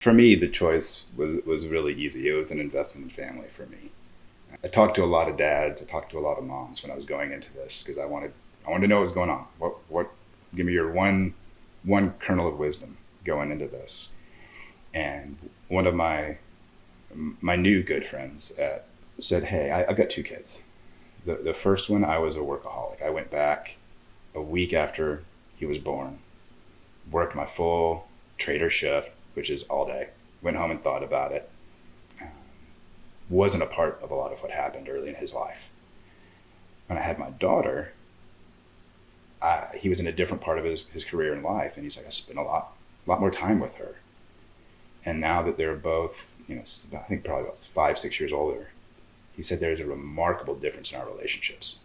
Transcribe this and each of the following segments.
For me, the choice was really easy. It was an investment in family for me. I talked to a lot of dads. I talked to a lot of moms when I was going into this because I wanted to know what was going on. What give me your one kernel of wisdom going into this. And one of my new good friends said, "Hey, I've got two kids. The first one, I was a workaholic. I went back a week after he was born, worked my full trader shift, which is all day. Went home and thought about it. Wasn't a part of a lot of what happened early in his life. When I had my daughter, he was in a different part of his career and life, and he's like, I spent a lot more time with her. And now that they're both, I think probably about 5, 6 years older, he said there's a remarkable difference in our relationships.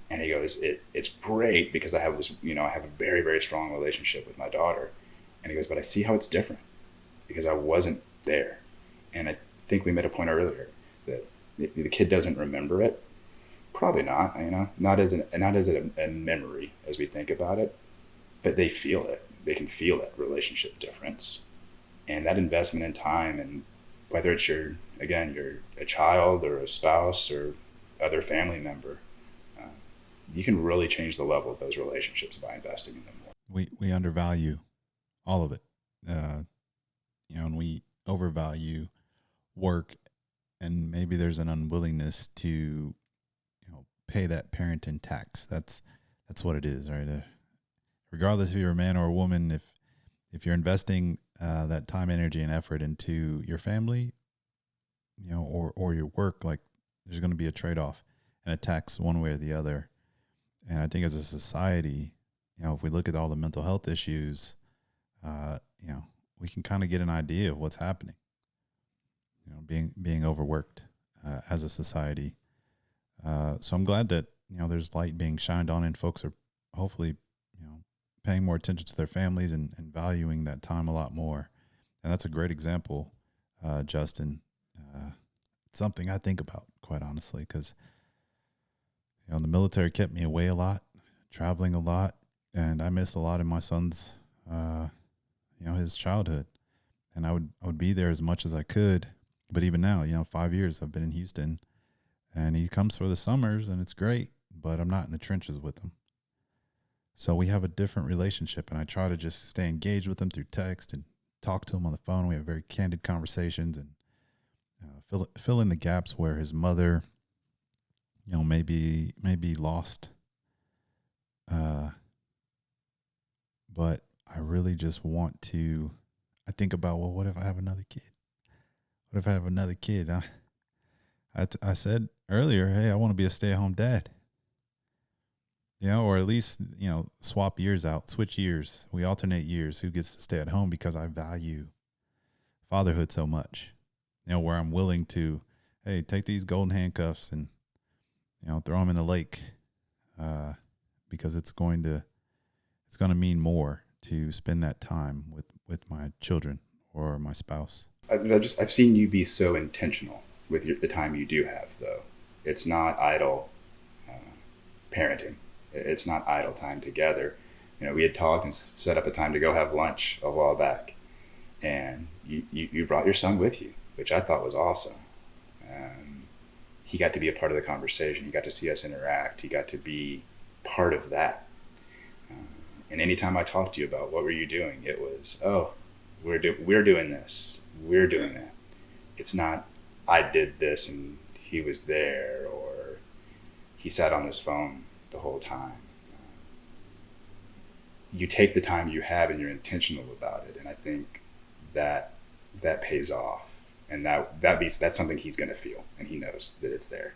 And he goes, it's great because I have this, I have a very, very strong relationship with my daughter. And he goes, but I see how it's different because I wasn't there. And I think we made a point earlier that the kid doesn't remember it. Probably not, not as a memory as we think about it, but they feel it. They can feel that relationship difference. And that investment in time, and whether it's you're a child or a spouse or other family member, you can really change the level of those relationships by investing in them more. We undervalue all of it, and we overvalue work, and maybe there's an unwillingness to, pay that parenting tax. That's what it is, right? Regardless if you're a man or a woman, if you're investing that time, energy, and effort into your family, or your work, like there's going to be a trade-off and a tax one way or the other. And I think as a society, if we look at all the mental health issues, we can kind of get an idea of what's happening. Being overworked as a society. So I'm glad that there's light being shined on, and folks are hopefully paying more attention to their families and valuing that time a lot more. And that's a great example, Justin. It's something I think about, quite honestly, because the military kept me away a lot, traveling a lot, and I missed a lot in my son's his childhood. And I would be there as much as I could. But even now, 5 years I've been in Houston, and he comes for the summers, and it's great, but I'm not in the trenches with him. So we have a different relationship, and I try to just stay engaged with him through text and talk to him on the phone. We have very candid conversations and fill in the gaps where his mother, maybe lost. But I really just want to, I think about, well, what if I have another kid? What if I have another kid? I said earlier, hey, I want to be a stay-at-home dad. Or at least, swap years out, switch years. We alternate years who gets to stay at home, because I value fatherhood so much. Where I'm willing to, hey, take these golden handcuffs and, throw them in the lake, because it's going to mean more to spend that time with my children or my spouse. I've seen you be so intentional with the time you do have, though. It's not idle parenting. It's not idle time together. We had talked and set up a time to go have lunch a while back, and you brought your son with you, which I thought was awesome. He got to be a part of the conversation. He got to see us interact. He got to be part of that. And anytime I talked to you about what were you doing, it was, we're doing this, we're doing that. It's not, I did this and he was there, or he sat on his phone the whole time. You take the time you have and you're intentional about it, and I think that pays off, and that's something he's going to feel, and he knows that it's there.